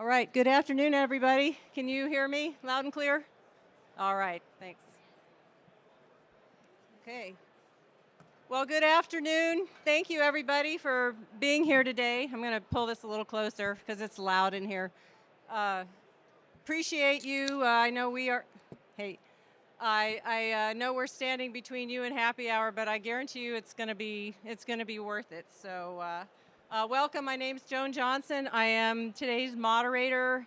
All right, good afternoon, everybody. Can you hear me loud and clear? All right, thanks. Okay. Well, good afternoon. Thank you, everybody, for being here today. I'm going to pull this a little closer because it's loud in here. Uh, Appreciate you. I know we are. Hey, I know we're standing between you and happy hour, but I guarantee you it's going to be worth it. So, welcome. My name's Joan Johnson. I am today's moderator.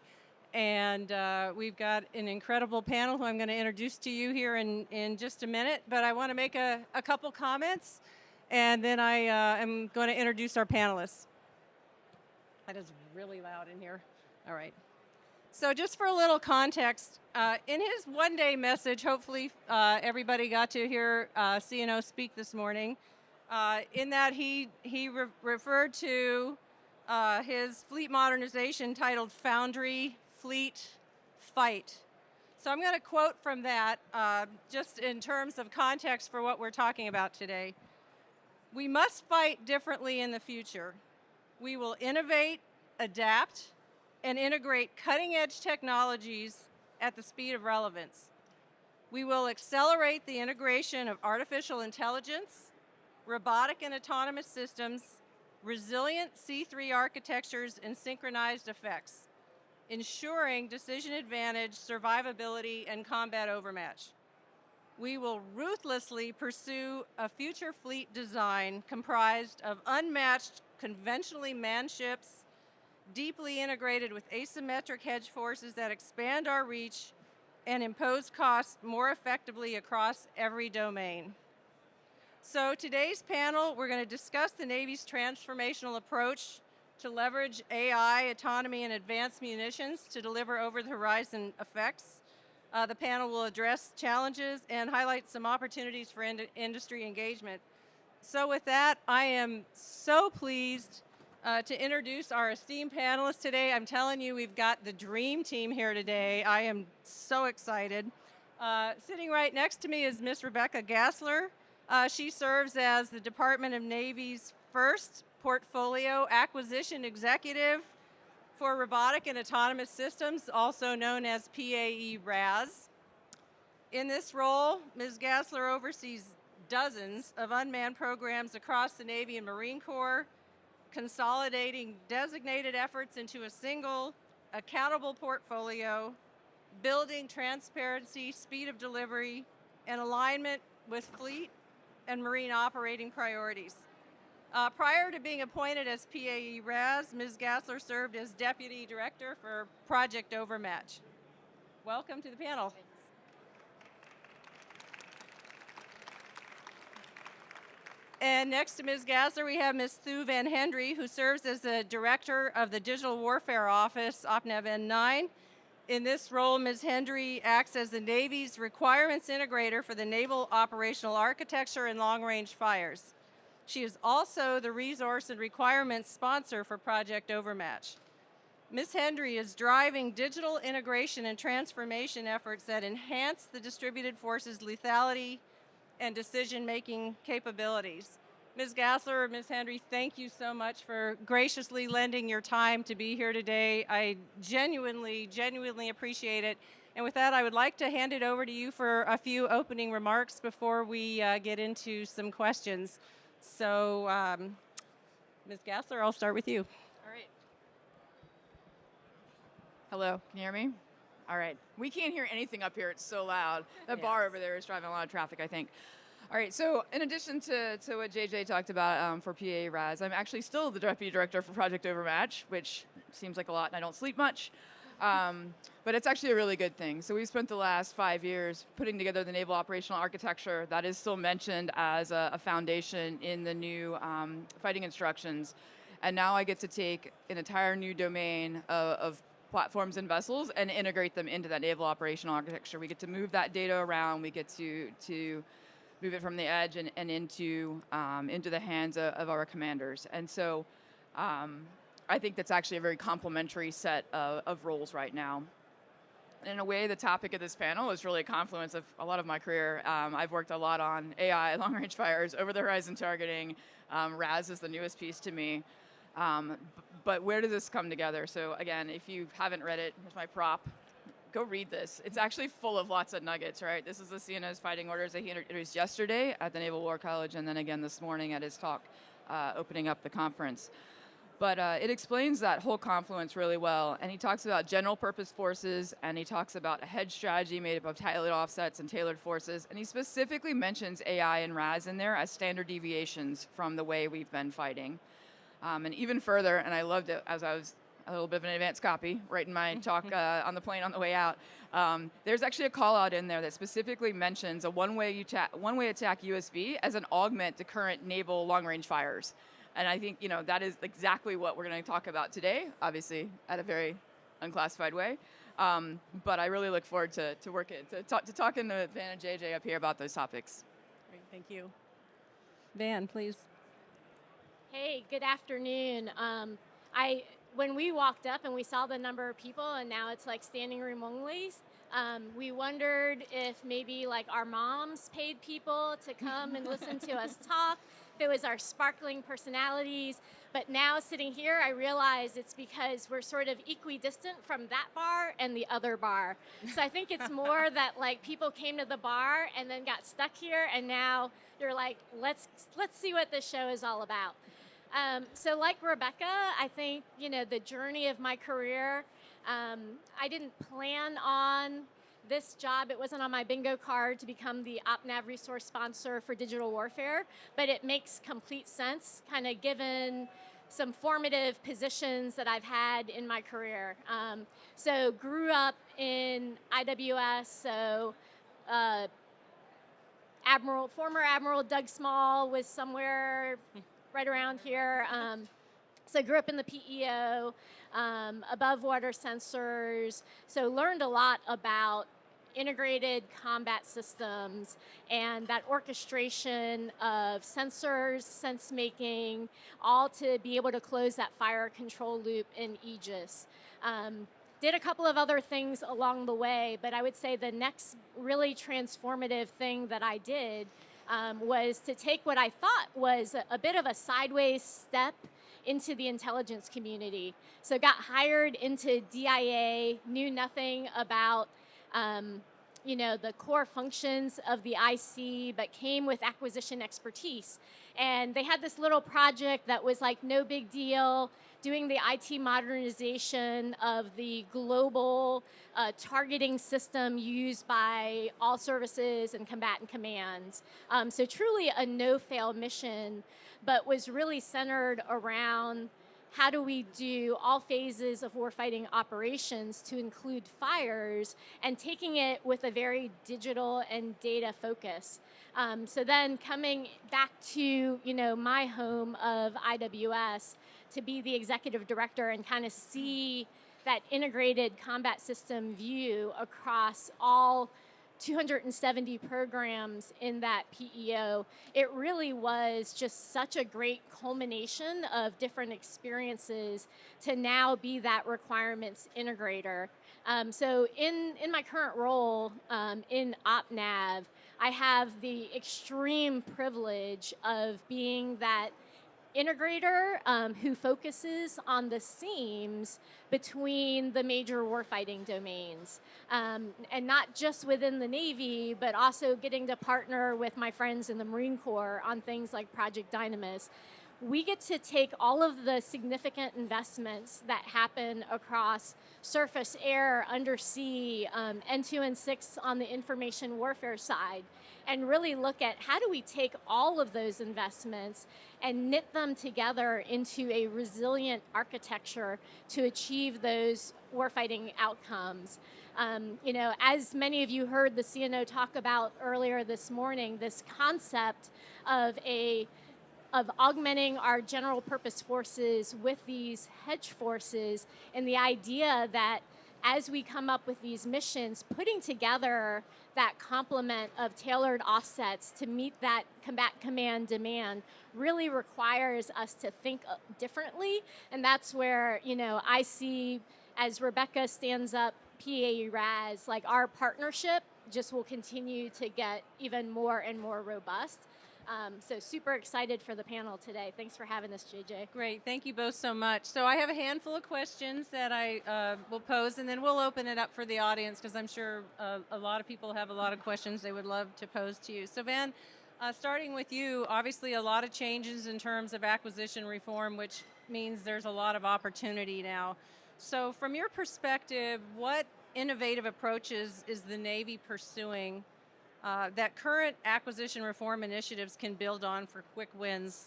And we've got an incredible panel who I'm going to introduce to you here in just a minute. But I want to make a couple comments, and then I am going to introduce our panelists. That is really loud in here. All right. So just for a little context, in his one-day message, hopefully everybody got to hear CNO speak this morning, in that he referred to his fleet modernization titled Foundry Fleet Fight. So I'm going to quote from that just in terms of context for what we're talking about today. We must fight differently in the future. We will innovate, adapt, and integrate cutting-edge technologies at the speed of relevance. We will accelerate the integration of artificial intelligence, robotic and autonomous systems, resilient C3 architectures, and synchronized effects, ensuring decision advantage, survivability, and combat overmatch. We will ruthlessly pursue a future fleet design comprised of unmatched, conventionally manned ships, deeply integrated with asymmetric hedge forces that expand our reach and impose costs more effectively across every domain. So today's panel, we're going to discuss the Navy's transformational approach to leverage AI, autonomy, and advanced munitions to deliver over-the-horizon effects. The panel will address challenges and highlight some opportunities for industry engagement. So with that, I am so pleased to introduce our esteemed panelists today. I'm telling you, we've got the dream team here today. I am so excited. Sitting right next to me is Miss Rebecca Gassler. She serves as the Department of Navy's first portfolio acquisition executive for robotic and autonomous systems, also known as PAE RAS. In this role, Ms. Gassler oversees dozens of unmanned programs across the Navy and Marine Corps, consolidating designated efforts into a single, accountable portfolio, building transparency, speed of delivery, and alignment with fleet and marine operating priorities. Prior to being appointed as PAE RAS, Ms. Gassler served as Deputy Director for Project Overmatch. Welcome to the panel. Thanks. And next to Ms. Gassler, we have Ms. Thu Van Hendry, who serves as the Director of the Digital Warfare Office, OPNAV N9. In this role, Ms. Hendry acts as the Navy's requirements integrator for the Naval Operational Architecture and Long-Range Fires. She is also the resource and requirements sponsor for Project Overmatch. Ms. Hendry is driving digital integration and transformation efforts that enhance the distributed forces' lethality and decision-making capabilities. Ms. Gassler, Ms. Hendry, thank you so much for graciously lending your time to be here today. I genuinely appreciate it. And with that, I would like to hand it over to you for a few opening remarks before we get into some questions. So, Ms. Gassler, I'll start with you. All right. Hello, can you hear me? All right. We can't hear anything up here. It's so loud. That bar over there is driving a lot of traffic, I think. All right, so in addition to what JJ talked about for PA RAS, I'm actually still the Deputy Director for Project Overmatch, which seems like a lot and I don't sleep much. But it's actually a really good thing. So we've spent the last 5 years putting together the Naval Operational Architecture that is still mentioned as a foundation in the new fighting instructions. And now I get to take an entire new domain of platforms and vessels and integrate them into that Naval Operational Architecture. We get to move that data around. We get to move it from the edge and into the hands of our commanders. And so I think that's actually a very complementary set of roles right now. In a way, the topic of this panel is really a confluence of a lot of my career. I've worked a lot on AI, long-range fires, over-the-horizon targeting. RAS is the newest piece to me. But where does this come together? So again, if you haven't read it, here's my prop. Go read this. It's actually full of lots of nuggets, right? This is the CNO's fighting orders that he introduced yesterday at the Naval War College and then again this morning at his talk opening up the conference. But it explains that whole confluence really well. And he talks about general purpose forces, and he talks about a hedge strategy made up of tailored offsets and tailored forces. And he specifically mentions AI and RAS in there as standard deviations from the way we've been fighting. And even further, and I loved it as I was a little bit of an advanced copy, writing my talk on the plane on the way out. There's actually a call out in there that specifically mentions a one-way attack USV as an augment to current naval long-range fires. And I think that is exactly what we're going to talk about today, obviously at a very unclassified way. But I really look forward to talking to Van and JJ up here about those topics. Great, thank you. Van, please. Hey, good afternoon. When we walked up and we saw the number of people, and now it's like standing room only, we wondered if maybe like our moms paid people to come and listen to us talk, if it was our sparkling personalities. But now sitting here, I realize it's because we're sort of equidistant from that bar and the other bar. So I think it's more that like people came to the bar and then got stuck here, and now they're like, let's see what this show is all about. So like Rebecca, I think, the journey of my career, I didn't plan on this job. It wasn't on my bingo card to become the OpNav resource sponsor for digital warfare, but it makes complete sense, kind of given some formative positions that I've had in my career. So grew up in IWS, so former Admiral Doug Small was somewhere right around here. So I grew up in the PEO, above water sensors, so learned a lot about integrated combat systems and that orchestration of sensors, sense making, all to be able to close that fire control loop in Aegis. Did a couple of other things along the way, but I would say the next really transformative thing that I did was to take what I thought was a bit of a sideways step into the intelligence community. So got hired into DIA, knew nothing about the core functions of the IC, but came with acquisition expertise. And they had this little project that was like no big deal, doing the IT modernization of the global targeting system used by all services and combatant commands. So truly a no-fail mission, but was really centered around how do we do all phases of warfighting operations to include fires, and taking it with a very digital and data focus. So then coming back to my home of IWS to be the executive director and kind of see that integrated combat system view across all 270 programs in that PEO, it really was just such a great culmination of different experiences to now be that requirements integrator. So in my current role in OpNav, I have the extreme privilege of being that integrator who focuses on the seams between the major warfighting domains, and not just within the Navy, but also getting to partner with my friends in the Marine Corps on things like Project Dynamis. We get to take all of the significant investments that happen across surface, air, undersea, N2 and 6 on the information warfare side, and really look at how do we take all of those investments and knit them together into a resilient architecture to achieve those warfighting outcomes. As many of you heard the CNO talk about earlier this morning, this concept of augmenting our general purpose forces with these hedge forces, and the idea that as we come up with these missions, putting together that complement of tailored offsets to meet that combat command demand really requires us to think differently. And that's where, I see, as Rebecca stands up PAE RAS, like our partnership just will continue to get even more and more robust. So super excited for the panel today. Thanks for having us, JJ. Great, thank you both so much. So I have a handful of questions that I will pose, and then we'll open it up for the audience because I'm sure a lot of people have a lot of questions they would love to pose to you. So Van, starting with you, obviously a lot of changes in terms of acquisition reform, which means there's a lot of opportunity now. So from your perspective, what innovative approaches is the Navy pursuing that current acquisition reform initiatives can build on for quick wins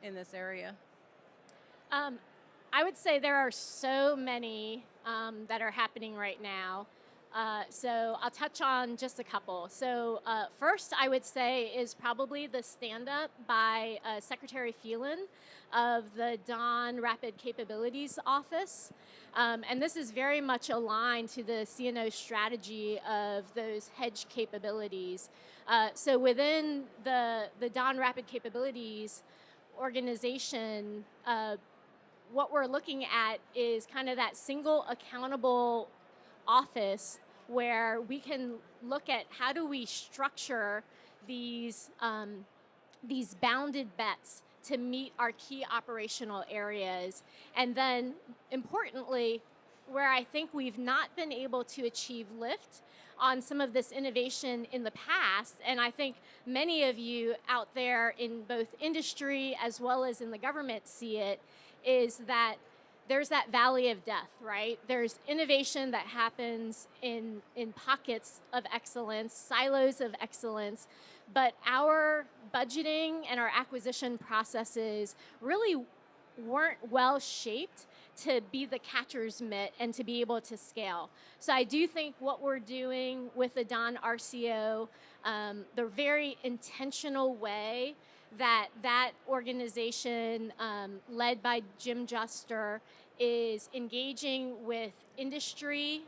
in this area? I would say there are so many that are happening right now. So I'll touch on just a couple. So first, I would say is probably the stand-up by Secretary Phelan of the Dawn Rapid Capabilities Office. And this is very much aligned to the CNO strategy of those hedge capabilities. So within the Dawn Rapid Capabilities organization, what we're looking at is kind of that single accountable office where we can look at how do we structure these bounded bets to meet our key operational areas. And then importantly, where I think we've not been able to achieve lift on some of this innovation in the past, and I think many of you out there in both industry as well as in the government see it, is that there's that valley of death, right? There's innovation that happens in pockets of excellence, silos of excellence, but our budgeting and our acquisition processes really weren't well shaped to be the catcher's mitt and to be able to scale. So I do think what we're doing with the Dawn RCO, the very intentional way that organization led by Jim Juster is engaging with industry,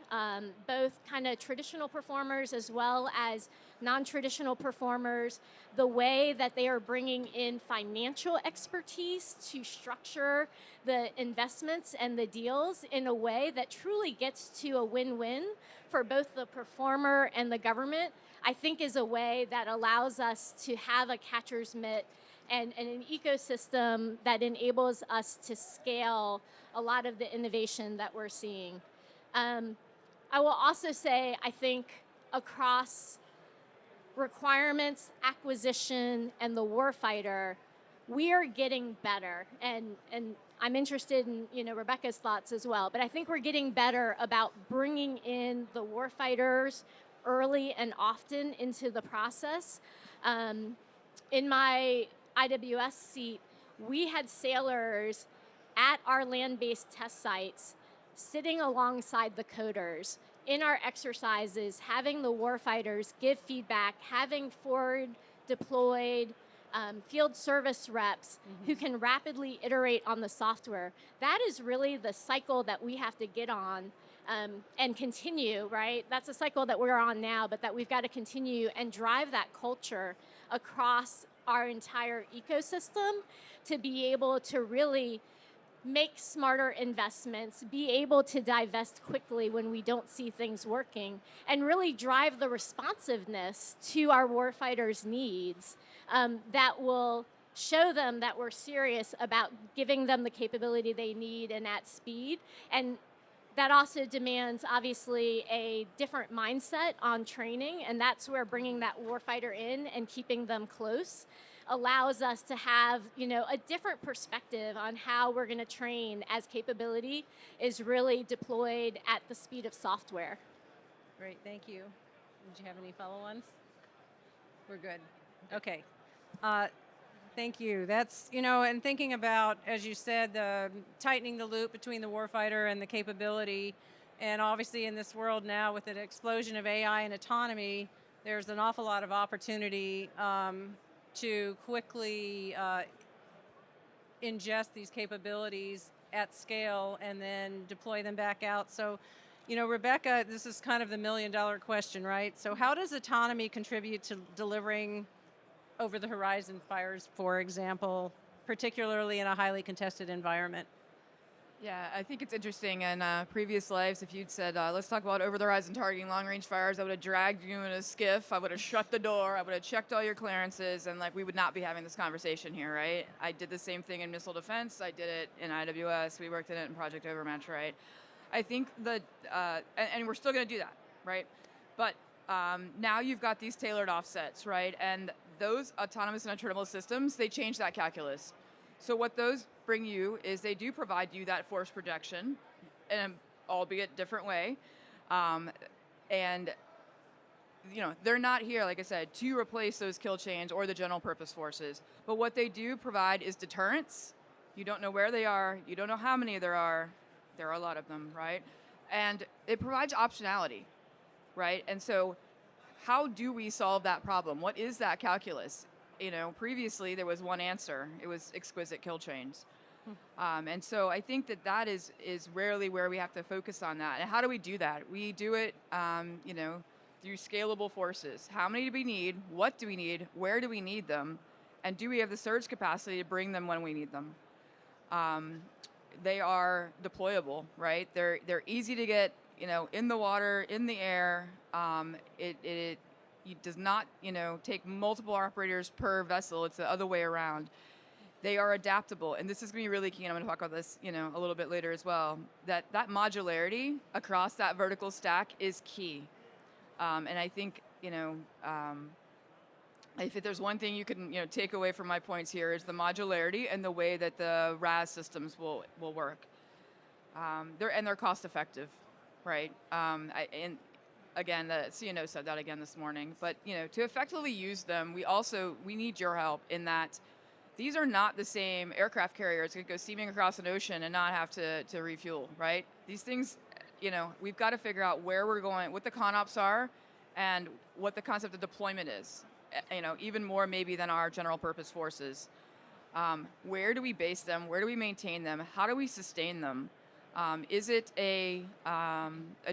both kind of traditional performers as well as non-traditional performers, the way that they are bringing in financial expertise to structure the investments and the deals in a way that truly gets to a win-win for both the performer and the government, I think is a way that allows us to have a catcher's mitt and an ecosystem that enables us to scale a lot of the innovation that we're seeing. I will also say, I think across requirements, acquisition, and the warfighter, we are getting better. And I'm interested in Rebecca's thoughts as well, but I think we're getting better about bringing in the warfighters early and often into the process. In my IWS seat, we had sailors at our land-based test sites sitting alongside the coders in our exercises, having the warfighters give feedback, having forward deployed field service reps who can rapidly iterate on the software. That is really the cycle that we have to get on and continue, right? That's a cycle that we're on now, but that we've got to continue and drive that culture across our entire ecosystem to be able to really make smarter investments, be able to divest quickly when we don't see things working, and really drive the responsiveness to our warfighters' needs that will show them that we're serious about giving them the capability they need and at speed. And that also demands, obviously, a different mindset on training, and that's where bringing that warfighter in and keeping them close allows us to have, a different perspective on how we're going to train as capability is really deployed at the speed of software. Great, thank you. Did you have any follow-ons? We're good. Okay. Thank you. That's, and thinking about, as you said, tightening the loop between the warfighter and the capability, and obviously in this world now with an explosion of AI and autonomy, there's an awful lot of opportunity to quickly ingest these capabilities at scale and then deploy them back out. So, Rebecca, this is kind of the million-dollar question, right? So how does autonomy contribute to delivering over-the-horizon fires, for example, particularly in a highly contested environment? Yeah, I think it's interesting. In previous lives, if you'd said, let's talk about over-the-horizon targeting, long-range fires, I would have dragged you in a skiff, I would have shut the door, I would have checked all your clearances, and like we would not be having this conversation here, right? I did the same thing in missile defense. I did it in IWS. We worked in it in Project Overmatch, right? I think that, and we're still going to do that, right? But now you've got these tailored offsets, right? And those autonomous and attritable systems, they change that calculus. So what those bring you is they do provide you that force projection in an albeit different way. And they're not here, like I said, to replace those kill chains or the general purpose forces. But what they do provide is deterrence. You don't know where they are. You don't know how many there are. There are a lot of them, right? And it provides optionality, right? And so how do we solve that problem? What is that calculus? Previously there was one answer. It was exquisite kill chains. And so I think that is rarely where we have to focus on that. And how do we do that? We do it, through scalable forces. How many do we need? What do we need? Where do we need them? And do we have the surge capacity to bring them when we need them? They are deployable, right? They're easy to get, in the water, in the air. It does not, take multiple operators per vessel. It's the other way around. They are adaptable, and this is going to be really key. And I'm going to talk about this, a little bit later as well. That modularity across that vertical stack is key. And I think, if there's one thing you can, take away from my points here is the modularity and the way that the RAS systems will work. They're cost effective, right? And again, the CNO said that again this morning. But to effectively use them, we need your help in that these are not the same aircraft carriers that go steaming across an ocean and not have to refuel, right? These things, we've got to figure out where we're going, what the ConOps are, and what the concept of deployment is. Even more maybe than our general purpose forces. Where do we base them? Where do we maintain them? How do we sustain them? Is it a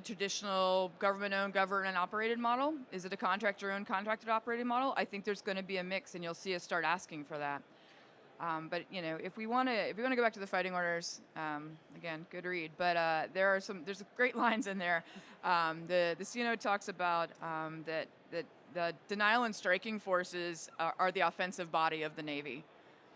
traditional government-owned, governed and operated model? Is it a contractor-owned, contracted operated model? I think there's going to be a mix, and you'll see us start asking for that. But if we want to go back to the fighting orders, again, good read. But there's great lines in there. The CNO talks about that the denial and striking forces are the offensive body of the Navy.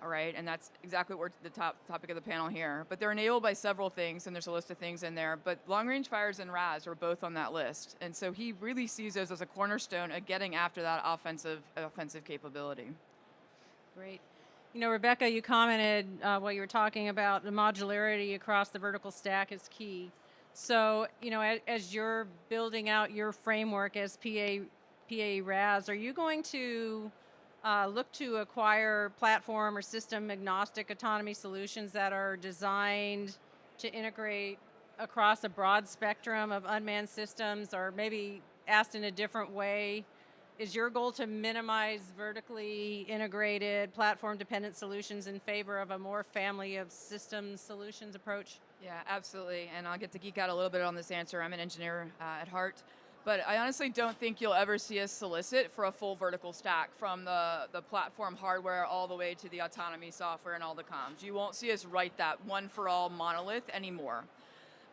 All right, and that's exactly what the topic of the panel here. But they're enabled by several things, and there's a list of things in there. But long-range fires and RAS are both on that list, and so he really sees those as a cornerstone of getting after that offensive capability. Great. Rebecca, you commented while you were talking about the modularity across the vertical stack is key. So, as you're building out your framework as PA RAS, are you going to look to acquire platform or system agnostic autonomy solutions that are designed to integrate across a broad spectrum of unmanned systems? Or maybe asked in a different way, is your goal to minimize vertically integrated platform dependent solutions in favor of a more family of systems solutions approach? Yeah, absolutely. And I'll get to geek out a little bit on this answer. I'm an engineer at heart. But I honestly don't think you'll ever see us solicit for a full vertical stack from the platform hardware all the way to the autonomy software and all the comms. You won't see us write that one-for-all monolith anymore.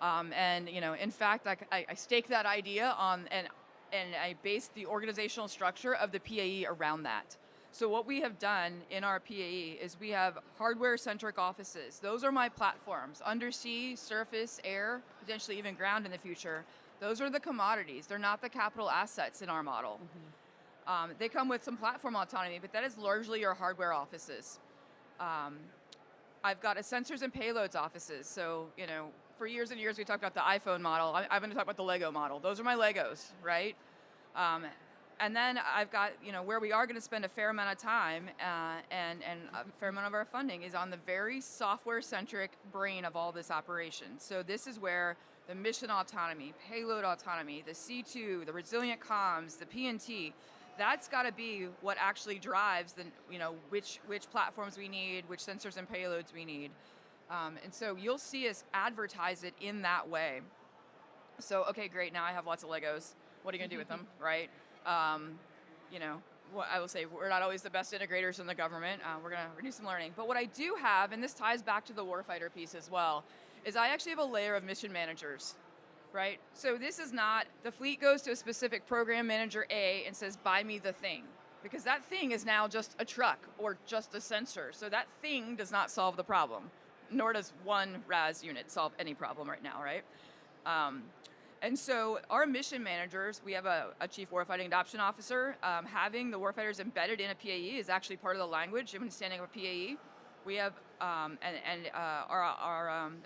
And in fact, I stake that idea on, and I base the organizational structure of the PAE around that. So what we have done in our PAE is we have hardware-centric offices. Those are my platforms: undersea, surface, air, potentially even ground in the future. Those are the commodities. They're not the capital assets in our model. Mm-hmm. They come with some platform autonomy, but that is largely your hardware offices. I've got a sensors and payloads offices. So, for years and years we talked about the iPhone model. I'm going to talk about the Lego model. Those are my Legos, right? And then I've got, where we are going to spend a fair amount of time and a fair amount of our funding is on the very software-centric brain of all this operation. So this is where the mission autonomy, payload autonomy, the C2, the resilient comms, the PNT, that's got to be what actually drives the, which platforms we need, which sensors and payloads we need. And so you'll see us advertise it in that way. So, okay, great, now I have lots of Legos. What are you going to do with them, right? What I will say, we're not always the best integrators in the government. We're going to do some learning. But what I do have, and this ties back to the warfighter piece as well, is I actually have a layer of mission managers, right? So this is not, the fleet goes to a specific program manager A and says, buy me the thing. Because that thing is now just a truck or just a sensor. So that thing does not solve the problem, nor does one RAS unit solve any problem right now, right? And so our mission managers, we have a chief warfighting adoption officer. Having the warfighters embedded in a PAE is actually part of the language when standing up a PAE. We have, our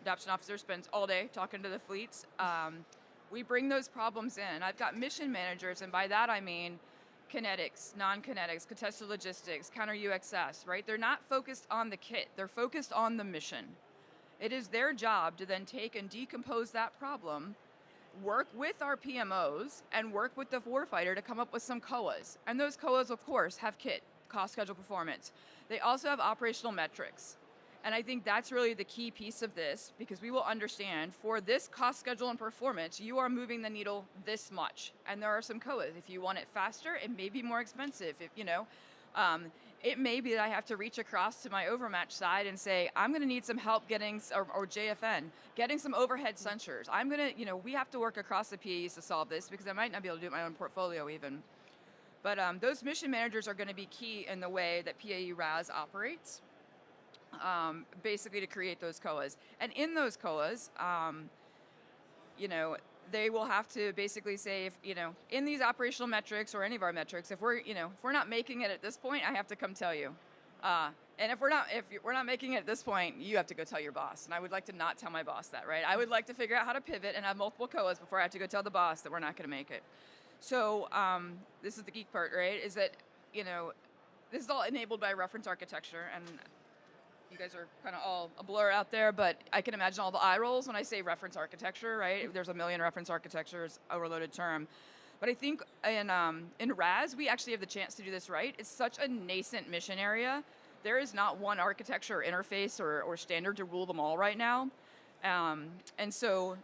adoption officer spends all day talking to the fleets. We bring those problems in. I've got mission managers, and by that I mean kinetics, non-kinetics, contested logistics, counter UXS, right? They're not focused on the kit, they're focused on the mission. It is their job to then take and decompose that problem, work with our PMOs, and work with the warfighter to come up with some COAs. And those COAs, of course, have kit, cost, schedule, performance. They also have operational metrics. And I think that's really the key piece of this, because we will understand for this cost, schedule, and performance, you are moving the needle this much. And there are some COAs. If you want it faster, it may be more expensive. If, it may be that I have to reach across to my overmatch side and say, I'm going to need some help getting, or JFN, getting some overhead sensors. I'm going to, we have to work across the PAEs to solve this, because I might not be able to do it in my own portfolio even. But those mission managers are going to be key in the way that PAE RAS operates, basically to create those COAs. And in those COAs, they will have to basically say, if, in these operational metrics or any of our metrics, if we're not making it at this point, I have to come tell you. And if we're not making it at this point, you have to go tell your boss. And I would like to not tell my boss that, right? I would like to figure out how to pivot and have multiple COAs before I have to go tell the boss that we're not going to make it. So this is the geek part, right? Is that, this is all enabled by reference architecture, and you guys are kind of all a blur out there, but I can imagine all the eye rolls when I say reference architecture, right? There's a million reference architectures, overloaded term. But I think in RAS, we actually have the chance to do this right. It's such a nascent mission area. There is not one architecture or interface or standard to rule them all right now. And so,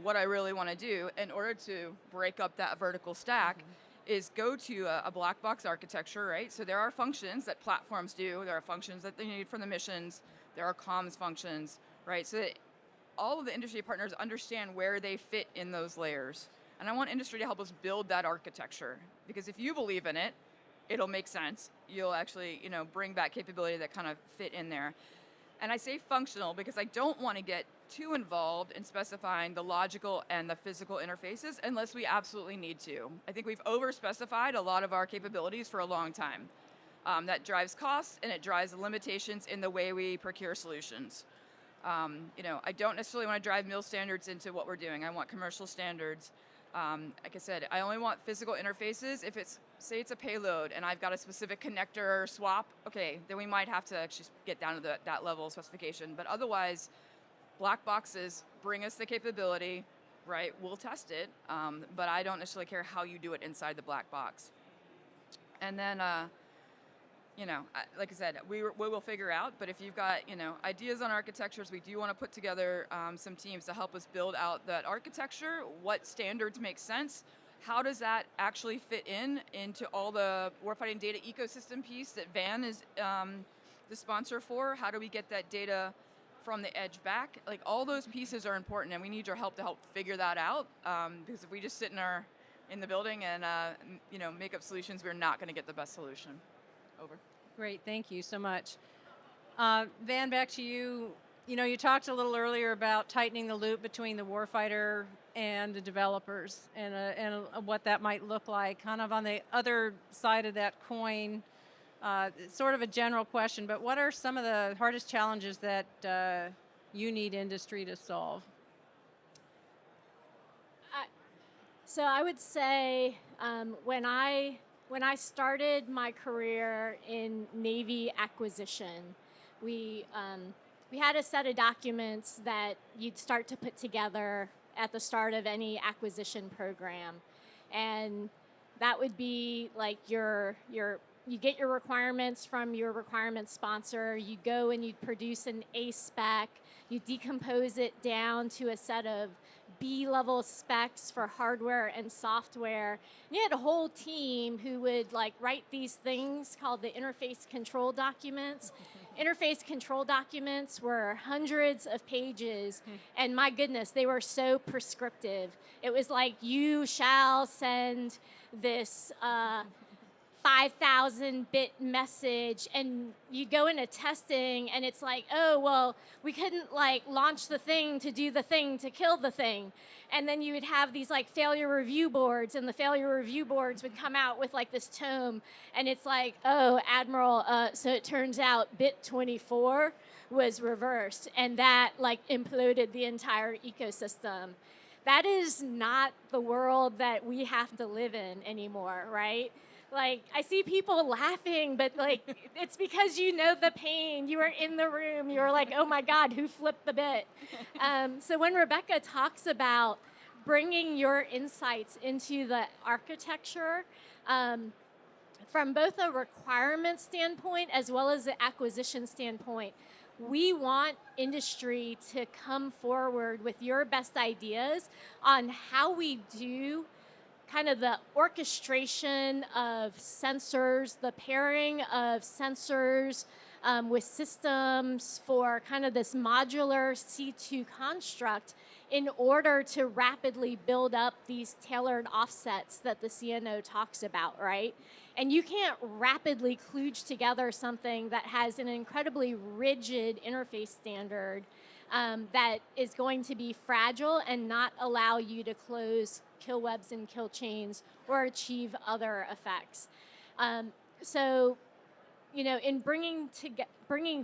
what I really want to do in order to break up that vertical stack is go to a black box architecture, right? So there are functions that platforms do. There are functions that they need from the missions. There are comms functions, right? So that all of the industry partners understand where they fit in those layers. And I want industry to help us build that architecture, because if you believe in it, it'll make sense. You'll actually, bring back capability that kind of fit in there. And I say functional because I don't want to get too involved in specifying the logical and the physical interfaces unless we absolutely need to. I think we've over-specified a lot of our capabilities for a long time. That drives costs, and it drives limitations in the way we procure solutions. I don't necessarily want to drive mil standards into what we're doing. I want commercial standards. Like I said, I only want physical interfaces if it's, say it's a payload and I've got a specific connector swap, okay, then we might have to actually get down to that level of specification. But otherwise, black boxes bring us the capability, right? We'll test it, but I don't necessarily care how you do it inside the black box. And then, like I said, we will figure out, but if you've got, ideas on architectures, we do want to put together some teams to help us build out that architecture. What standards make sense? How does that actually fit into all the warfighting data ecosystem piece that Van is the sponsor for? How do we get that data from the edge back? Like, all those pieces are important, and we need your help to help figure that out, because if we just sit in the building and make up solutions, we're not going to get the best solution. Over. Great, thank you so much. Van, back to you. You talked a little earlier about tightening the loop between the warfighter and the developers, and what that might look like. Kind of on the other side of that coin, it's sort of a general question, but what are some of the hardest challenges that you need industry to solve? So I would say when I started my career in Navy acquisition, we had a set of documents that you'd start to put together at the start of any acquisition program, and that would be like you get your requirements from your requirements sponsor. You go and you produce an A spec. You decompose it down to a set of B-level specs for hardware and software. And you had a whole team who would write these things called the interface control documents interface control documents were hundreds of pages, and my goodness, they were so prescriptive. It was like, you shall send this 5,000-bit message, and you go into testing, and it's like, oh, well, we couldn't like launch the thing to do the thing to kill the thing. And then you would have these like failure review boards, and the failure review boards would come out with like this tome, and it's like, oh, Admiral, so it turns out bit 24 was reversed, and that like imploded the entire ecosystem. That is not the world that we have to live in anymore, right? Like, I see people laughing, but like, it's because you know the pain. You were in the room. You were like, oh my God, who flipped the bit? So when Rebecca talks about bringing your insights into the architecture, from both a requirement standpoint as well as the acquisition standpoint, we want industry to come forward with your best ideas on how we do kind of the orchestration of sensors, the pairing of sensors with systems for kind of this modular C2 construct in order to rapidly build up these tailored offsets that the CNO talks about, right? And you can't rapidly kludge together something that has an incredibly rigid interface standard that is going to be fragile and not allow you to close kill webs and kill chains or achieve other effects. So, you know, in bringing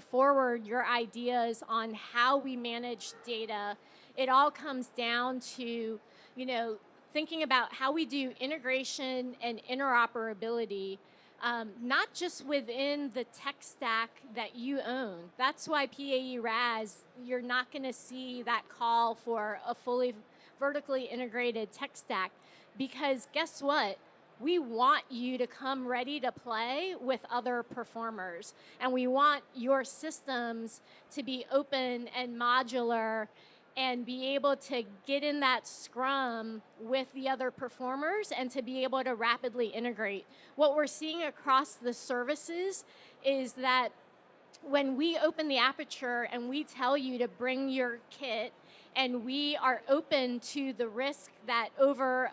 forward your ideas on how we manage data, it all comes down to, you know, thinking about how we do integration and interoperability, not just within the tech stack that you own. That's why PAE RAS, you're not going to see that call for a fully vertically integrated tech stack, because guess what? We want you to come ready to play with other performers, and we want your systems to be open and modular and be able to get in that scrum with the other performers and to be able to rapidly integrate. What we're seeing across the services is that when we open the aperture and we tell you to bring your kit, and we are open to the risk that over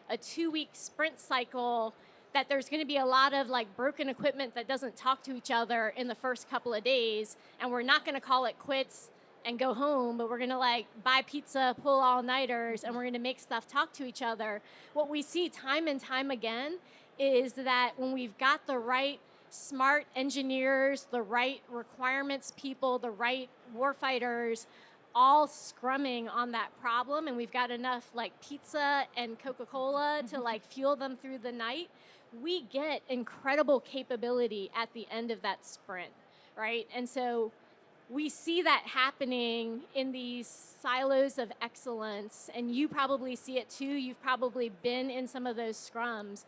a 2-week sprint cycle, that there's going to be a lot of like broken equipment that doesn't talk to each other in the first couple of days, and we're not going to call it quits and go home, but we're going to like buy pizza, pull all-nighters, and we're going to make stuff talk to each other. What we see time and time again is that when we've got the right smart engineers, the right requirements people, the right warfighters, all scrumming on that problem, and we've got enough like pizza and Coca-Cola to like fuel them through the night, we get incredible capability at the end of that sprint, right? And so we see that happening in these silos of excellence, and you probably see it too. You've probably been in some of those scrums.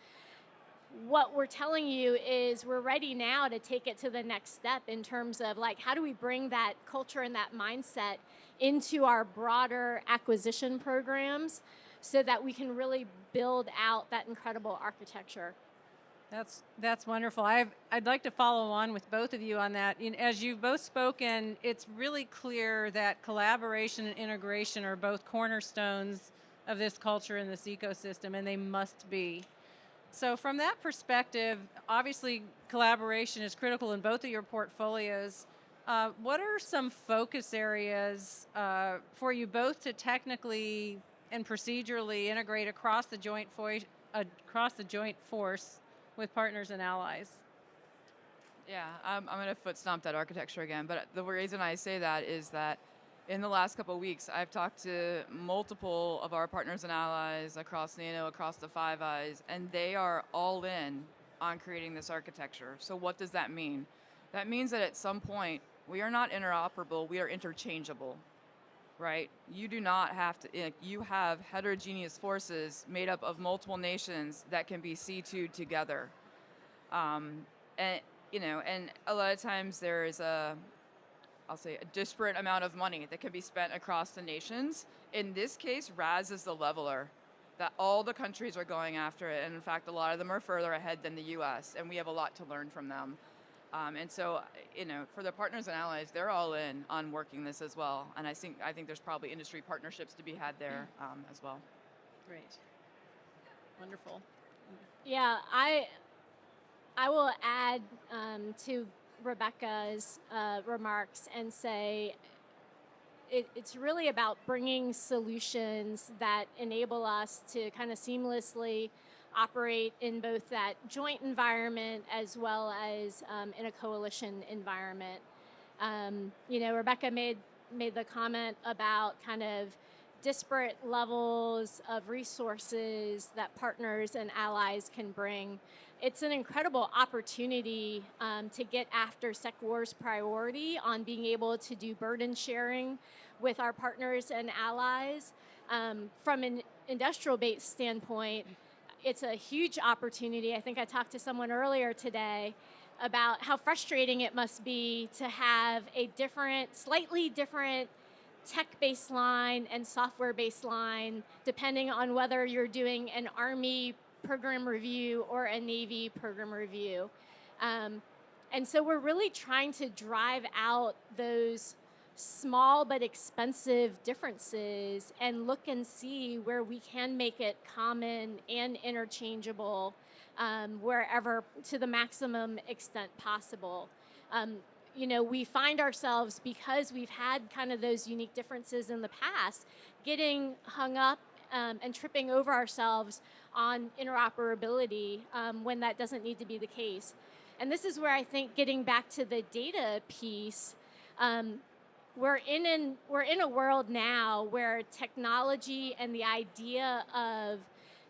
What we're telling you is we're ready now to take it to the next step in terms of like, how do we bring that culture and that mindset into our broader acquisition programs so that we can really build out that incredible architecture. That's wonderful. I'd like to follow on with both of you on that. As you've both spoken, it's really clear that collaboration and integration are both cornerstones of this culture and this ecosystem, and they must be. So from that perspective, obviously collaboration is critical in both of your portfolios. What are some focus areas for you both to technically and procedurally integrate across the joint force with partners and allies? Yeah, I'm going to foot stomp that architecture again, but the reason I say that is that in the last couple of weeks, I've talked to multiple of our partners and allies across NATO, across the Five Eyes, and they are all in on creating this architecture. So what does that mean? That means that at some point, we are not interoperable, we are interchangeable, right? You do not have to, you have heterogeneous forces made up of multiple nations that can be C2 together. And a lot of times there is I'll say a disparate amount of money that can be spent across the nations. In this case, RAS is the leveler that all the countries are going after it. And in fact, a lot of them are further ahead than the US, and we have a lot to learn from them. And so, for the partners and allies, they're all in on working this as well. And I think there's probably industry partnerships to be had there as well. Great. Wonderful. Yeah, I will add to Rebecca's remarks and say it's really about bringing solutions that enable us to kind of seamlessly operate in both that joint environment as well as in a coalition environment. Rebecca made the comment about kind of disparate levels of resources that partners and allies can bring. It's an incredible opportunity to get after SecWar's priority on being able to do burden sharing with our partners and allies. From an industrial-based standpoint, it's a huge opportunity. I think I talked to someone earlier today about how frustrating it must be to have a slightly different tech baseline and software baseline, depending on whether you're doing an Army program review or a Navy program review. And so we're really trying to drive out those small but expensive differences and look and see where we can make it common and interchangeable wherever to the maximum extent possible. We find ourselves, because we've had kind of those unique differences in the past, getting hung up and tripping over ourselves on interoperability when that doesn't need to be the case. And this is where I think, getting back to the data piece, we're in a world now where technology and the idea of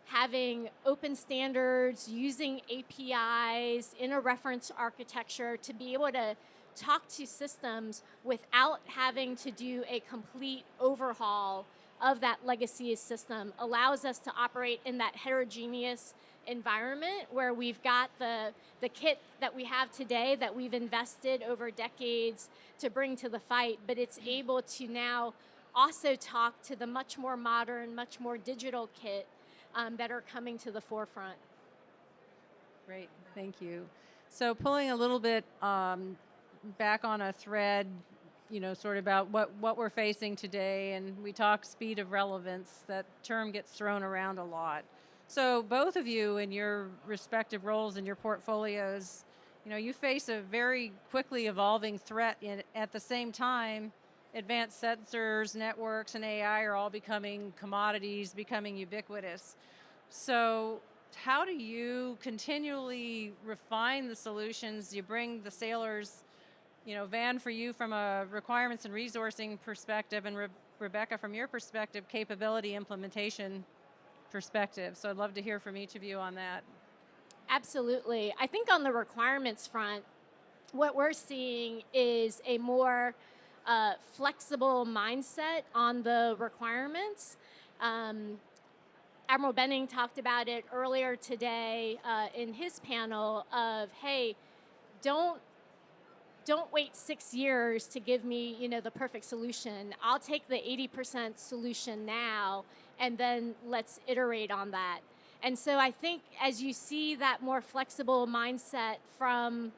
having open standards, using APIs in a reference architecture to be able to talk to systems without having to do a complete overhaul of that legacy system allows us to operate in that heterogeneous environment where we've got the kit that we have today that we've invested over decades to bring to the fight, but it's able to now also talk to the much more modern, much more digital kit that are coming to the forefront. Great, thank you. So pulling a little bit back on a thread, sort of about what we're facing today, and we talk speed of relevance. That term gets thrown around a lot. So both of you, in your respective roles in your portfolios, you face a very quickly evolving threat. At the same time, advanced sensors, networks, and AI are all becoming commodities, becoming ubiquitous. So how do you continually refine the solutions? You bring the sailors, Van, for you from a requirements and resourcing perspective, and Rebecca, from your perspective, capability implementation perspective. So I'd love to hear from each of you on that. Absolutely. I think on the requirements front, what we're seeing is a more flexible mindset on the requirements. Admiral Benning talked about it earlier today in his panel of, hey, don't wait 6 years to give me, the perfect solution. I'll take the 80% solution now, and then let's iterate on that. And so I think as you see that more flexible mindset from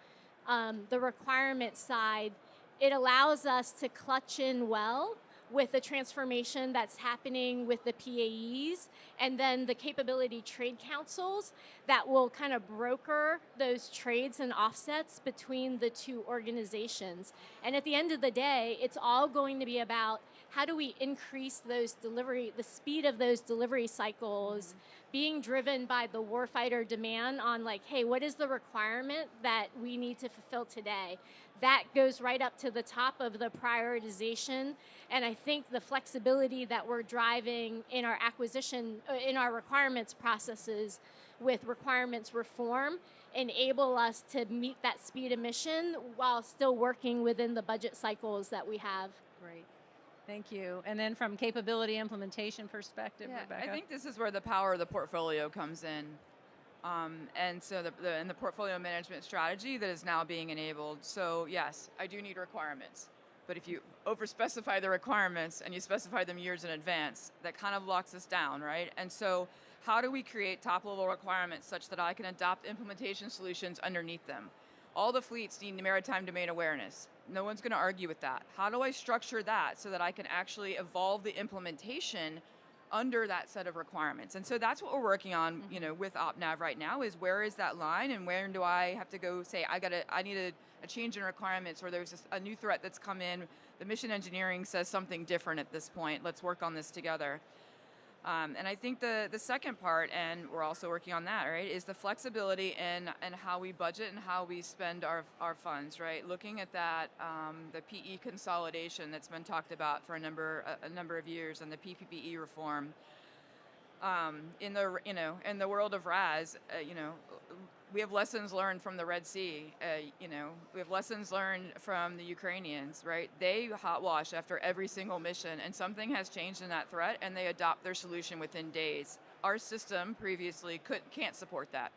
the requirement side, it allows us to clutch in well with the transformation that's happening with the PAEs, and then the capability trade councils that will kind of broker those trades and offsets between the two organizations. And at the end of the day, it's all going to be about how do we increase the speed of those delivery cycles, being driven by the warfighter demand on, like, hey, what is the requirement that we need to fulfill today? That goes right up to the top of the prioritization. And I think the flexibility that we're driving in our in our requirements processes with requirements reform enable us to meet that speed of mission while still working within the budget cycles that we have. Great. Thank you. And then from capability implementation perspective, Rebecca? I think this is where the power of the portfolio comes in. And so the portfolio management strategy that is now being enabled. So yes, I do need requirements. But if you over-specify the requirements and you specify them years in advance, that kind of locks us down, right? And so how do we create top-level requirements such that I can adopt implementation solutions underneath them? All the fleets need maritime domain awareness. No one's going to argue with that. How do I structure that so that I can actually evolve the implementation under that set of requirements? And so that's what we're working on, with OpNav right now, is where is that line, and where do I have to go say, I need a change in requirements, or there's just a new threat that's come in. The mission engineering says something different at this point. Let's work on this together. And I think the second part, and we're also working on that, right, is the flexibility in how we budget and how we spend our funds, right? Looking at that, the PE consolidation that's been talked about for a number of years, and the PPPE reform. In the world of RAS, we have lessons learned from the Red Sea. We have lessons learned from the Ukrainians, right? They hot wash after every single mission, and something has changed in that threat, and they adopt their solution within days. Our system previously can't support that.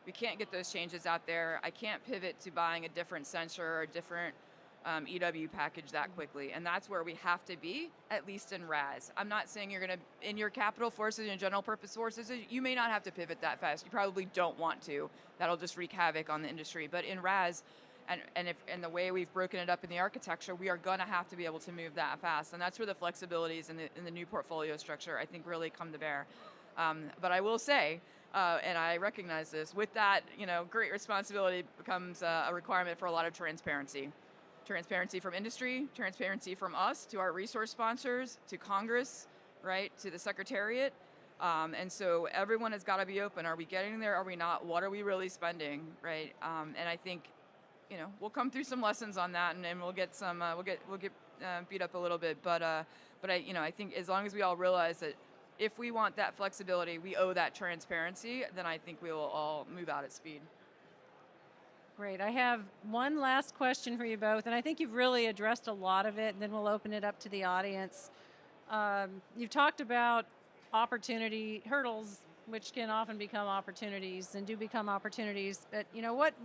We can't get those changes out there. I can't pivot to buying a different sensor or a different EW package that quickly, and that's where we have to be, at least in RAS. I'm not saying you're going to, in your capital forces and general purpose forces, you may not have to pivot that fast. You probably don't want to. That'll just wreak havoc on the industry. But in RAS, and the way we've broken it up in the architecture, we are going to have to be able to move that fast, and that's where the flexibilities in the new portfolio structure, I think, really come to bear. But I will say, and I recognize this, with that, great responsibility becomes a requirement for a lot of transparency. Transparency from industry, transparency from us to our resource sponsors, to Congress, right, to the Secretariat. And so everyone has got to be open. Are we getting there? Are we not? What are we really spending, right? And I think, we'll come through some lessons on that, and we'll get some, we'll get beat up a little bit. But I think as long as we all realize that if we want that flexibility, we owe that transparency, then I think we will all move out at speed. Great. I have one last question for you both, and I think you've really addressed a lot of it, and then we'll open it up to the audience. You've talked about hurdles, which can often become opportunities and do become opportunities. But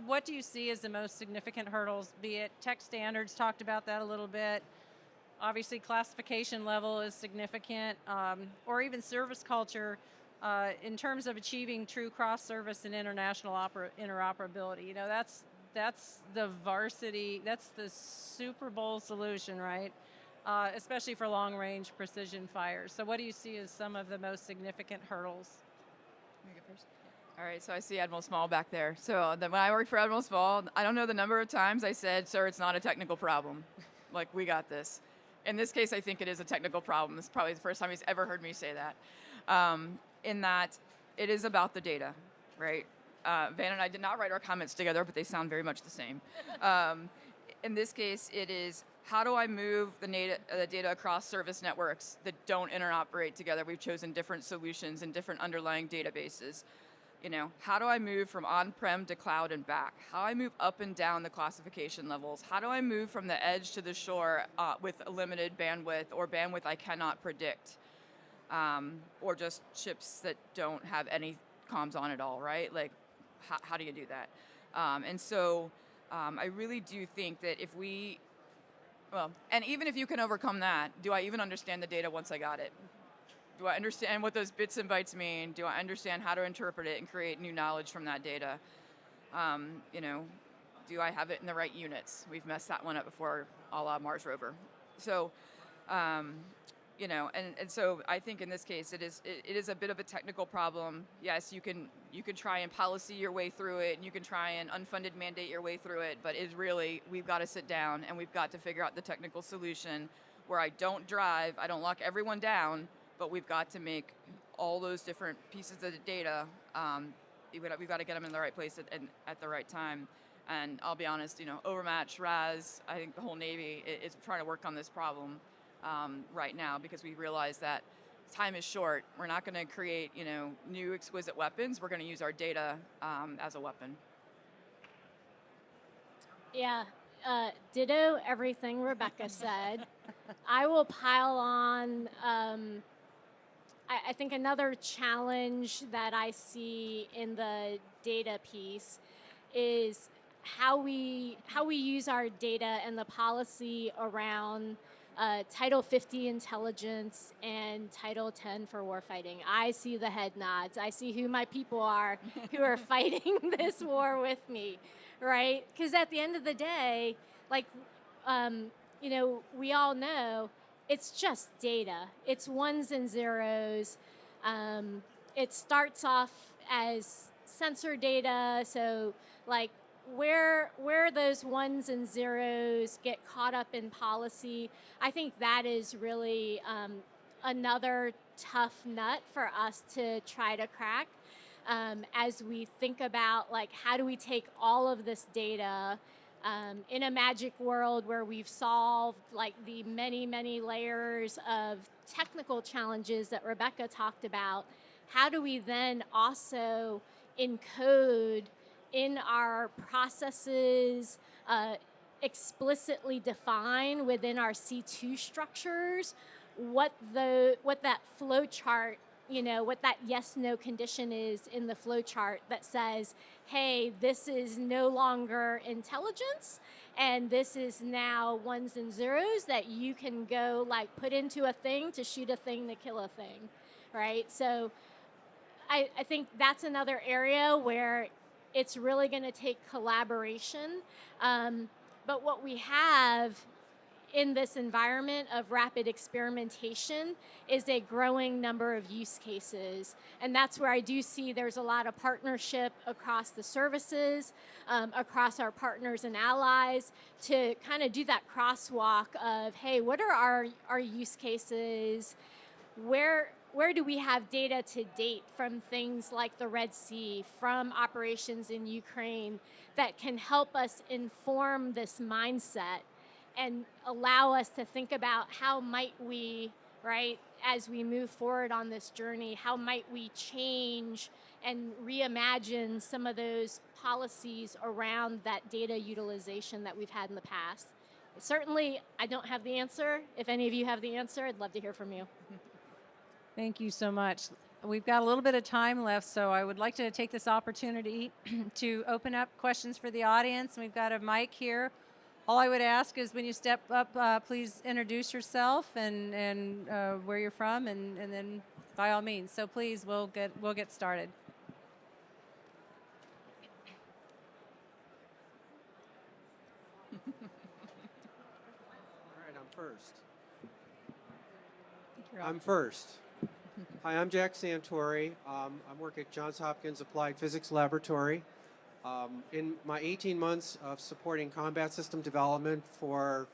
what do you see as the most significant hurdles? Be it tech standards, talked about that a little bit. Obviously, classification level is significant, or even service culture. In terms of achieving true cross-service and international interoperability, that's the varsity, that's the Super Bowl solution, right? Especially for long-range precision fires. So what do you see as some of the most significant hurdles? Let me go first. All right, so I see Admiral Small back there. So when I worked for Admiral Small, I don't know the number of times I said, "Sir, it's not a technical problem." Like, we got this. In this case, I think it is a technical problem. It's probably the first time he's ever heard me say that. In that it is about the data, right? Van and I did not write our comments together, but they sound very much the same. In this case, it is, how do I move the data across service networks that don't interoperate together? We've chosen different solutions and different underlying databases. How do I move from on-prem to cloud and back? How do I move up and down the classification levels? How do I move from the edge to the shore with a limited bandwidth, or bandwidth I cannot predict? Or just chips that don't have any comms on at all, right? Like, how do you do that? And so I really do think that and even if you can overcome that, do I even understand the data once I got it? Do I understand what those bits and bytes mean? Do I understand how to interpret it and create new knowledge from that data? Do I have it in the right units? We've messed that one up before, a la Mars rover. So, and so I think in this case it is a bit of a technical problem. Yes, you can try and policy your way through it, and you can try and unfunded mandate your way through it, but it's really, we've got to sit down and we've got to figure out the technical solution where I don't lock everyone down, but we've got to make all those different pieces of the data, we've got to get them in the right place at the right time. And I'll be honest, Overmatch, RAS, I think the whole Navy is trying to work on this problem right now, because we realize that time is short. We're not going to create, new exquisite weapons. We're going to use our data as a weapon. Yeah, ditto everything Rebecca said. I will pile on. I think another challenge that I see in the data piece is how we use our data and the policy around Title 50 intelligence and Title 10 for warfighting. I see the head nods. I see who my people are who are fighting this war with me, right? Because at the end of the day, like, we all know it's just data. It's ones and zeros. Um, it starts off as sensor data, so like where those ones and zeros get caught up in policy, I think that is really another tough nut for us to try to crack as we think about like how do we take all of this data in a magic world where we've solved like the many layers of technical challenges that Rebecca talked about. How do we then also encode in our processes, explicitly define within our C2 structures what that flow chart, what that yes/no condition is in the flow chart that says, hey, this is no longer intelligence, and this is now ones and zeros that you can go like put into a thing to shoot a thing to kill a thing, right? So I think that's another area where it's really going to take collaboration. But what we have in this environment of rapid experimentation is a growing number of use cases. And that's where I do see there's a lot of partnership across the services, across our partners and allies to kind of do that crosswalk of, hey, what are our use cases? Where do we have data to date from things like the Red Sea, from operations in Ukraine that can help us inform this mindset and allow us to think about how might we, right, as we move forward on this journey, how might we change and reimagine some of those policies around that data utilization that we've had in the past. Certainly, I don't have the answer. If any of you have the answer, I'd love to hear from you. Thank you so much. We've got a little bit of time left, so I would like to take this opportunity to open up questions for the audience. We've got a mic here. All I would ask is when you step up, please introduce yourself and where you're from, and then by all means. So please, we'll get started. All right, I'm first. Hi, I'm Jack Santori. I work at Johns Hopkins Applied Physics Laboratory. In my 18 months of supporting combat system development for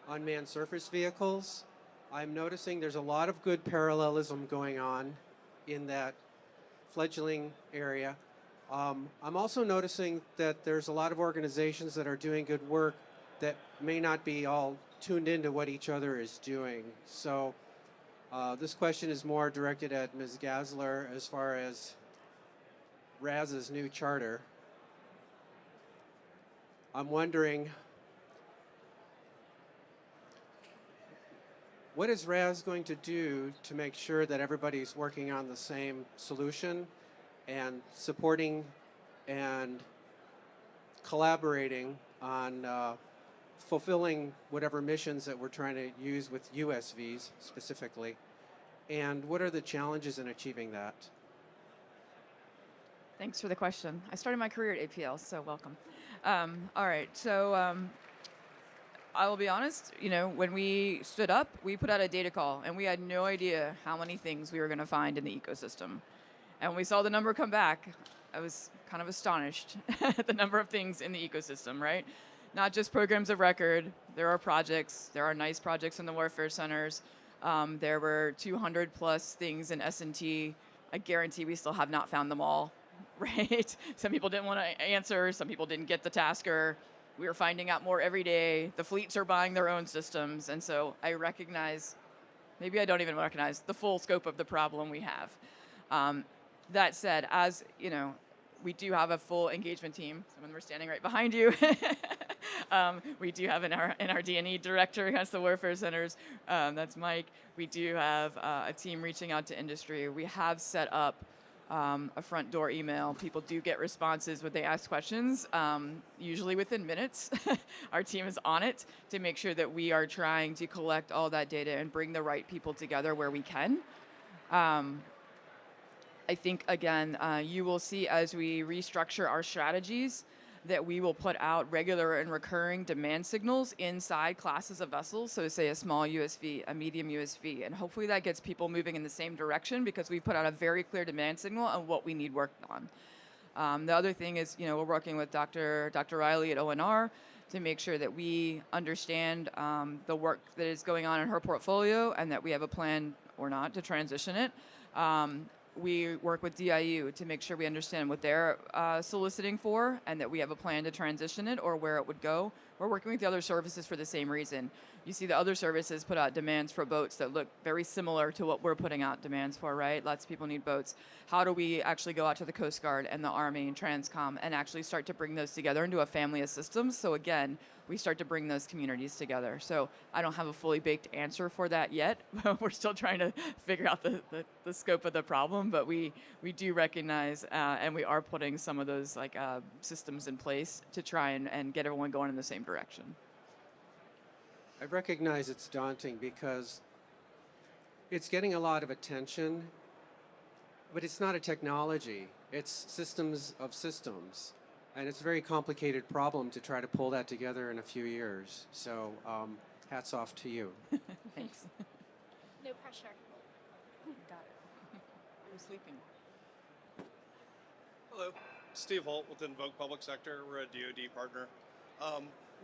unmanned surface vehicles, I'm noticing there's a lot of good parallelism going on in that fledgling area. I'm also noticing that there's a lot of organizations that are doing good work that may not be all tuned into what each other is doing. So this question is more directed at Ms. Gasler as far as RAS's new charter. I'm wondering, what is RAS going to do to make sure that everybody's working on the same solution and supporting and collaborating on fulfilling whatever missions that we're trying to use with USVs specifically? And what are the challenges in achieving that? Thanks for the question. I started my career at APL, so welcome. All right, so I will be honest, when we stood up, we put out a data call, and we had no idea how many things we were going to find in the ecosystem. And when we saw the number come back, I was kind of astonished at the number of things in the ecosystem, right? Not just programs of record. There are projects. There are nice projects in the warfare centers. There were 200 plus things in S&T. I guarantee we still have not found them all, right? Some people didn't want to answer. Some people didn't get the tasker. We are finding out more every day. The fleets are buying their own systems. And so I recognize, maybe I don't even recognize, the full scope of the problem we have. That said, as we do have a full engagement team. Someone we're standing right behind you. We do have in our D&E director against the warfare centers. That's Mike. We do have a team reaching out to industry. We have set up a front door email. People do get responses when they ask questions, usually within minutes. Our team is on it to make sure that we are trying to collect all that data and bring the right people together where we can. I think, again, you will see as we restructure our strategies that we will put out regular and recurring demand signals inside classes of vessels. So say a small USV, a medium USV, and hopefully that gets people moving in the same direction because we've put out a very clear demand signal on what we need worked on. The other thing is, we're working with Dr. Riley at ONR to make sure that we understand the work that is going on in her portfolio and that we have a plan or not to transition it. We work with DIU to make sure we understand what they're soliciting for and that we have a plan to transition it or where it would go. We're working with the other services for the same reason. You see the other services put out demands for boats that look very similar to what we're putting out demands for, right? Lots of people need boats. How do we actually go out to the Coast Guard and the Army and Transcom and actually start to bring those together into a family of systems? So again, we start to bring those communities together. So I don't have a fully baked answer for that yet. We're still trying to figure out the scope of the problem, but we do recognize and we are putting some of those systems in place to try and get everyone going in the same direction. I recognize it's daunting because it's getting a lot of attention, but it's not a technology. It's systems of systems. And it's a very complicated problem to try to pull that together in a few years. So hats off to you. Thanks. No pressure. Got it. I'm sleeping. Hello, Steve Holt with Invoke Public Sector. We're a DoD partner.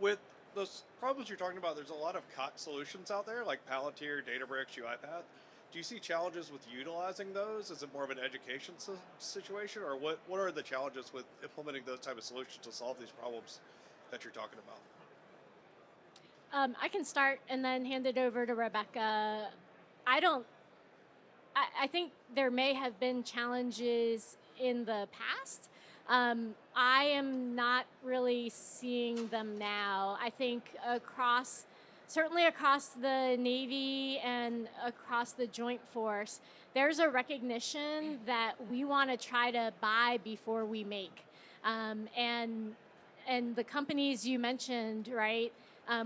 With those problems you're talking about, there's a lot of COT solutions out there, like Palantir, Databricks, UiPath. Do you see challenges with utilizing those? Is it more of an education situation, or what are the challenges with implementing those type of solutions to solve these problems that you're talking about? I can start and then hand it over to Rebecca. I think there may have been challenges in the past. I am not really seeing them now. I think certainly across the Navy and across the Joint Force, there's a recognition that we want to try to buy before we make. And the companies you mentioned, right?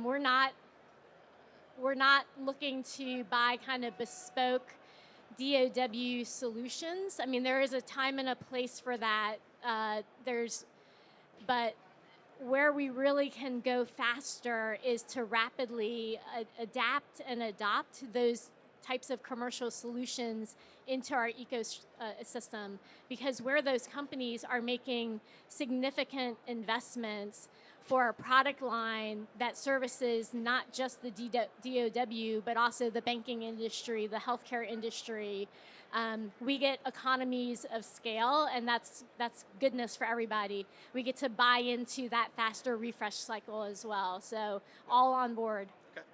We're not looking to buy kind of bespoke DOW solutions. I mean, there is a time and a place for that. But where we really can go faster is to rapidly adapt and adopt those types of commercial solutions into our ecosystem, because where those companies are making significant investments for a product line that services not just the DOW, but also the banking industry, the healthcare industry, we get economies of scale, and that's goodness for everybody. We get to buy into that faster refresh cycle as well. So all on board. Okay.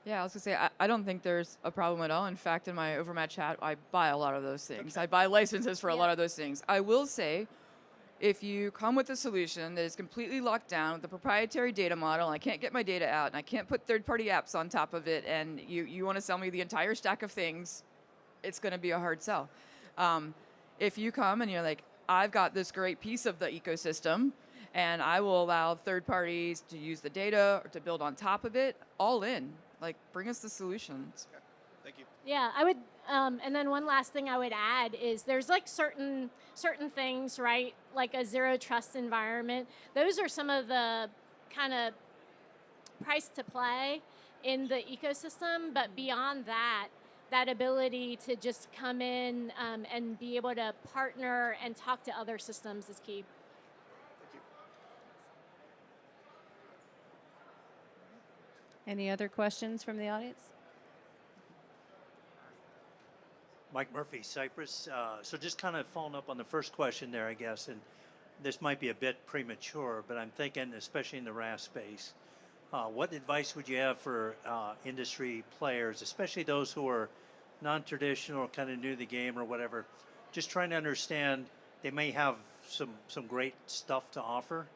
Yeah, I was gonna say, I don't think there's a problem at all. In fact, in my Overmat chat, I buy a lot of those things. I buy licenses for a lot of those things. I will say, if you come with a solution that is completely locked down with a proprietary data model, and I can't get my data out, and I can't put third-party apps on top of it, and you want to sell me the entire stack of things, it's going to be a hard sell. If you come and you're like, I've got this great piece of the ecosystem, and I will allow third parties to use the data or to build on top of it, all in. Like, bring us the solutions. Okay. Thank you. Yeah, I would, and then one last thing I would add is there's like certain things, right? Like a zero trust environment. Those are some of the kind of price to play in the ecosystem, but beyond that ability to just come in and be able to partner and talk to other systems is key. Thank you. Any other questions from the audience? Mike Murphy, Cypress. So just kind of following up on the first question there, I guess, and this might be a bit premature, but I'm thinking, especially in the RAS space, what advice would you have for industry players, especially those who are non-traditional, kind of new to the game or whatever, just trying to understand, they may have some great stuff to offer.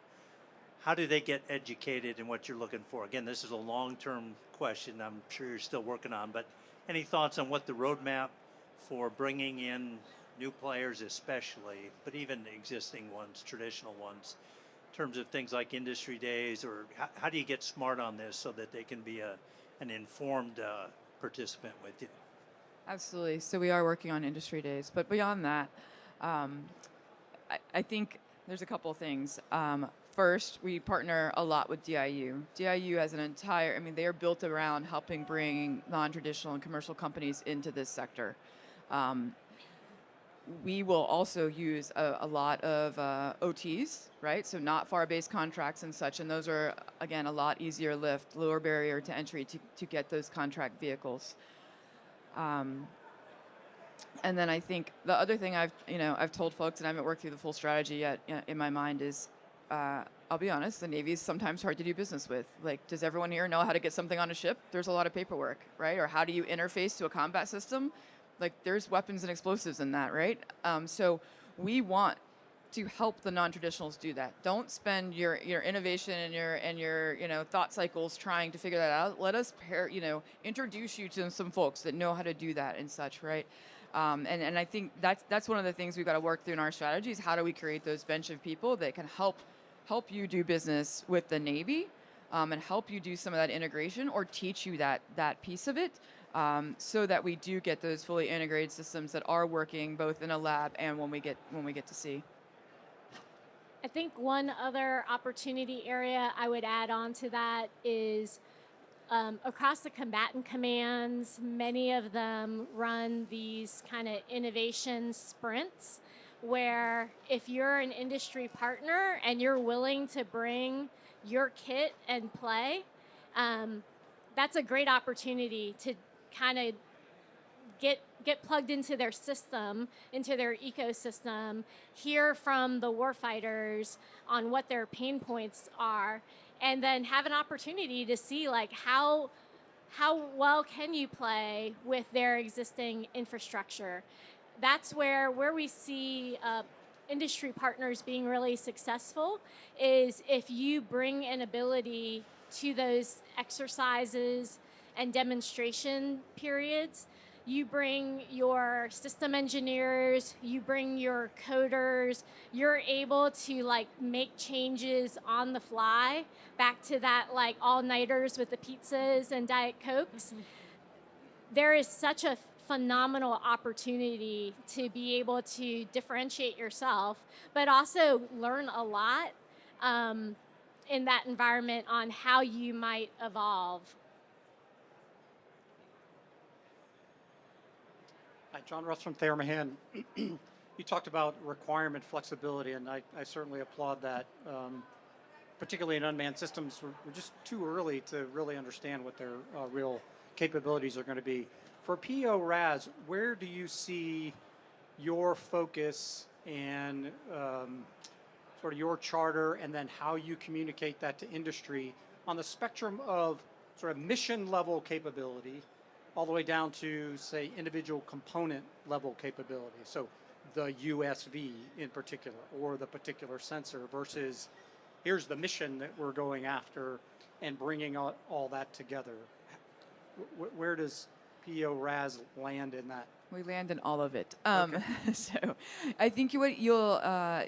How do they get educated in what you're looking for? Again, this is a long-term question I'm sure you're still working on, but any thoughts on what the roadmap for bringing in new players especially, but even existing ones, traditional ones, in terms of things like industry days, or how do you get smart on this so that they can be an informed participant with you? Absolutely. So we are working on industry days, but beyond that, I think there's a couple of things. first, we partner a lot with DIU. DIU has an entire, I mean, they are built around helping bring non-traditional and commercial companies into this sector. We will also use a lot of OTs, right? So not FAR-based contracts and such, and those are, again, a lot easier lift, lower barrier to entry to get those contract vehicles. And then I think the other thing I've told folks, and I haven't worked through the full strategy yet in my mind, is I'll be honest, the Navy is sometimes hard to do business with. Like, does everyone here know how to get something on a ship? There's a lot of paperwork, right? Or how do you interface to a combat system? Like, there's weapons and explosives in that, right? So we want to help the non-traditionals do that. Don't spend your innovation and your thought cycles trying to figure that out. Let us introduce you to some folks that know how to do that and such, right? And I think that's one of the things we've got to work through in our strategy is how do we create those bench of people that can help you do business with the Navy, and help you do some of that integration or teach you that piece of it, so that we do get those fully integrated systems that are working both in a lab and when we get to sea. I think one other opportunity area I would add on to that is across the combatant commands, many of them run these kind of innovation sprints where if you're an industry partner and you're willing to bring your kit and play, that's a great opportunity to kind of get plugged into their system, into their ecosystem, hear from the warfighters on what their pain points are, and then have an opportunity to see like how well can you play with their existing infrastructure. That's where we see industry partners being really successful is if you bring an ability to those exercises and demonstration periods. You bring your system engineers, you bring your coders, you're able to like make changes on the fly, back to that like all-nighters with the pizzas and Diet Cokes. There is such a phenomenal opportunity to be able to differentiate yourself, but also learn a lot in that environment on how you might evolve. Hi, John Russ from Thayer Mahan. You talked about requirement flexibility, and I certainly applaud that. Particularly in unmanned systems, we're just too early to really understand what their real capabilities are going to be. For PEO RAS, where do you see your focus and sort of your charter, and then how you communicate that to industry on the spectrum of sort of mission level capability all the way down to, say, individual component level capability? So the USV in particular, or the particular sensor versus here's the mission that we're going after and bringing all that together. Where does PEO RAS land in that? We land in all of it. Okay. So I think you'll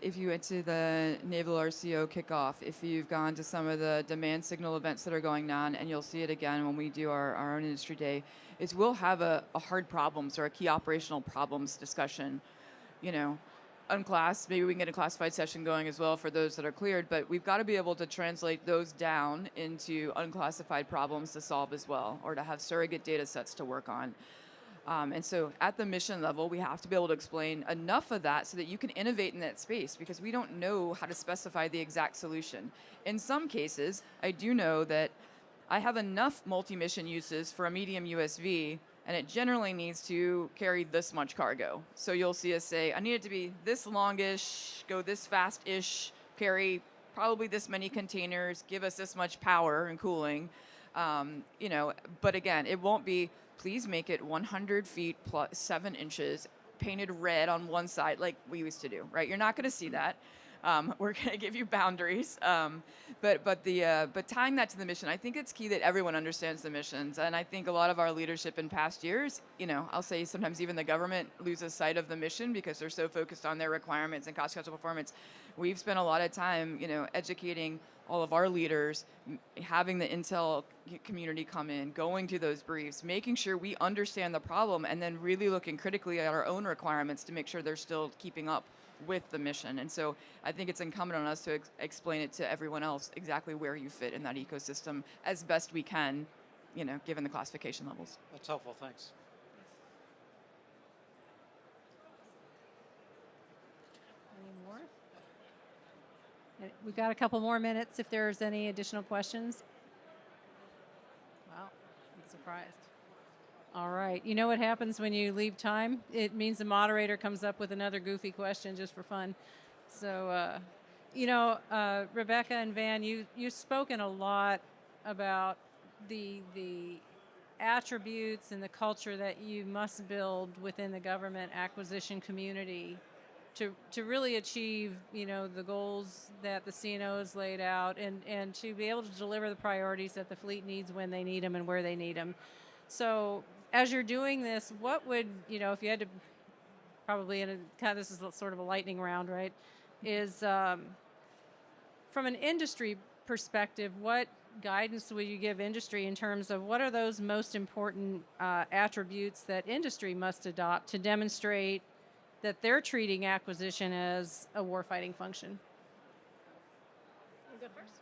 if you went to the Naval RCO kickoff, if you've gone to some of the demand signal events that are going on, and you'll see it again when we do our own industry day, is we'll have a hard problems or a key operational problems discussion. Unclassed, maybe we can get a classified session going as well for those that are cleared, but we've got to be able to translate those down into unclassified problems to solve as well, or to have surrogate data sets to work on. And so at the mission level, we have to be able to explain enough of that so that you can innovate in that space, because we don't know how to specify the exact solution. In some cases, I do know that I have enough multi-mission uses for a medium USV, and it generally needs to carry this much cargo. So you'll see us say, I need it to be this longish, go this fast-ish, carry probably this many containers, give us this much power and cooling. But again, it won't be, please make it 100 feet plus 7 inches, painted red on one side like we used to do, right? You're not gonna see that. We're going to give you boundaries, but tying that to the mission, I think it's key that everyone understands the missions. And I think a lot of our leadership in past years, I'll say sometimes even the government loses sight of the mission because they're so focused on their requirements and cost schedule performance. We've spent a lot of time, educating all of our leaders, having the intel community come in, going to those briefs, making sure we understand the problem, and then really looking critically at our own requirements to make sure they're still keeping up with the mission. And so I think it's incumbent on us to explain it to everyone else exactly where you fit in that ecosystem as best we can, given the classification levels. That's helpful. Thanks. Any more? We've got a couple more minutes if there's any additional questions. Wow, I'm surprised. All right. You know what happens when you leave time? It means the moderator comes up with another goofy question just for fun. So, Rebecca and Van, you've spoken a lot about the attributes and the culture that you must build within the government acquisition community to really achieve, the goals that the CNO has laid out and to be able to deliver the priorities that the fleet needs when they need them and where they need them. So as you're doing this, what would, if you had to probably this is sort of a lightning round, right, is from an industry perspective, what guidance would you give industry in terms of what are those most important attributes that industry must adopt to demonstrate that they're treating acquisition as a warfighting function? You go first.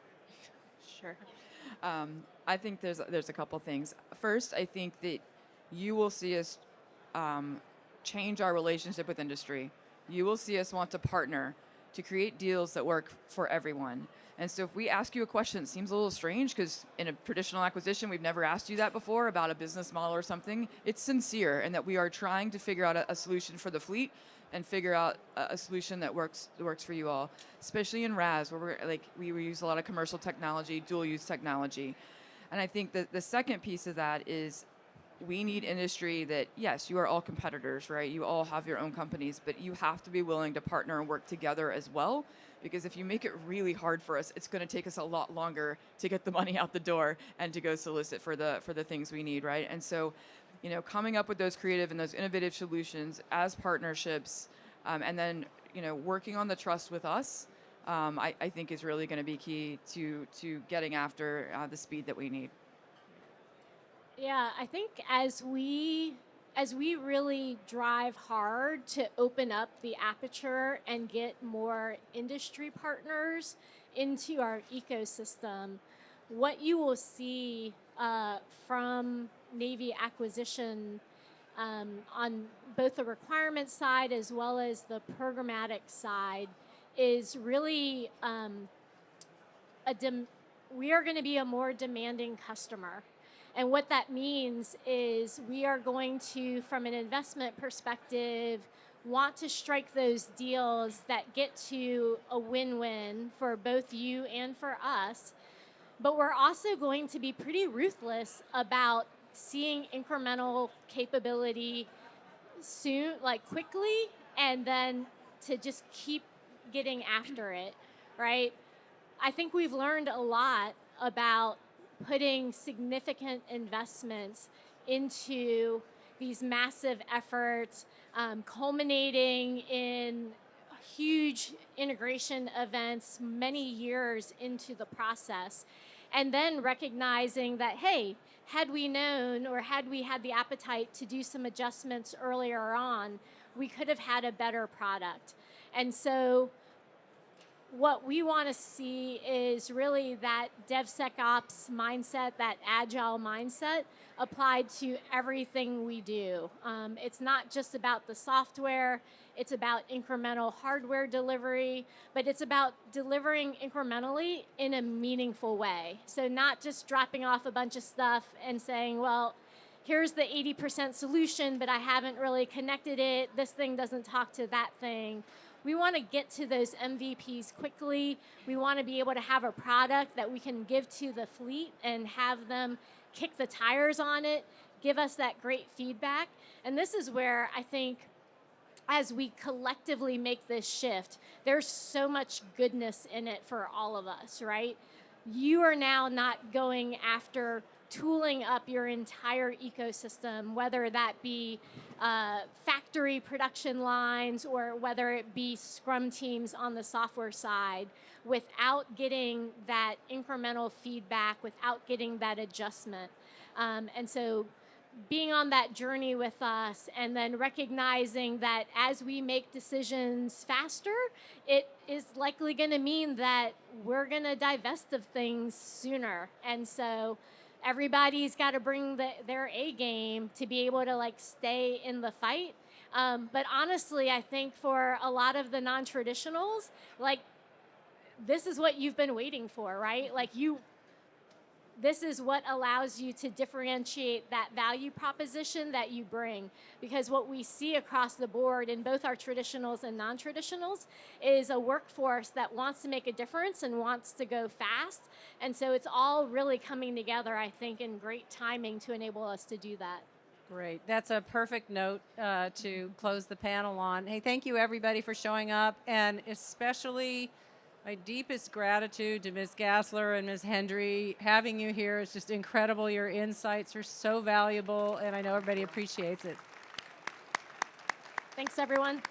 Sure. I think there's a couple things. First, I think that you will see us change our relationship with industry. You will see us want to partner to create deals that work for everyone. And so if we ask you a question that seems a little strange, because in a traditional acquisition, we've never asked you that before about a business model or something, it's sincere and that we are trying to figure out a solution for the fleet and figure out a solution that works for you all, especially in RAS, where we use a lot of commercial technology, dual use technology. And I think that the second piece of that is we need industry that, yes, you are all competitors, right? You all have your own companies, but you have to be willing to partner and work together as well. Because if you make it really hard for us, it's going to take us a lot longer to get the money out the door and to go solicit for the things we need, right? And so, coming up with those creative and those innovative solutions as partnerships, and then, working on the trust with us, I think is really going to be key to getting after the speed that we need. Yeah, I think as we really drive hard to open up the aperture and get more industry partners into our ecosystem, what you will see from Navy acquisition on both the requirement side as well as the programmatic side is really we are going to be a more demanding customer. And what that means is we are going to, from an investment perspective, want to strike those deals that get to a win-win for both you and for us. But we're also going to be pretty ruthless about seeing incremental capability soon, quickly, and then to just keep getting after it, right? I think we've learned a lot about putting significant investments into these massive efforts, culminating in huge integration events many years into the process, and then recognizing that, hey, had we known or had we had the appetite to do some adjustments earlier on, we could have had a better product. And so what we want to see is really that DevSecOps mindset, that agile mindset applied to everything we do. It's not just about the software, it's about incremental hardware delivery, but it's about delivering incrementally in a meaningful way. So not just dropping off a bunch of stuff and saying, well, here's the 80% solution, but I haven't really connected it. This thing doesn't talk to that thing. We want to get to those MVPs quickly. We want to be able to have a product that we can give to the fleet and have them kick the tires on it, give us that great feedback. And this is where I think as we collectively make this shift, there's so much goodness in it for all of us, right? You are now not going after tooling up your entire ecosystem, whether that be factory production lines or whether it be scrum teams on the software side, without getting that incremental feedback, without getting that adjustment. And so being on that journey with us and then recognizing that as we make decisions faster, it is likely going to mean that we're going to divest of things sooner. And so everybody's got to bring their A game to be able to like stay in the fight. But honestly, I think for a lot of the non-traditionals, like this is what you've been waiting for, right? Like this is what allows you to differentiate that value proposition that you bring. Because what we see across the board in both our traditionals and non-traditionals is a workforce that wants to make a difference and wants to go fast. And so it's all really coming together, I think, in great timing to enable us to do that. Great. That's a perfect note to close the panel on. Hey, thank you everybody for showing up, and especially my deepest gratitude to Ms. Gassler and Ms. Hendry. Having you here is just incredible. Your insights are so valuable, and I know everybody appreciates it. Thanks, everyone.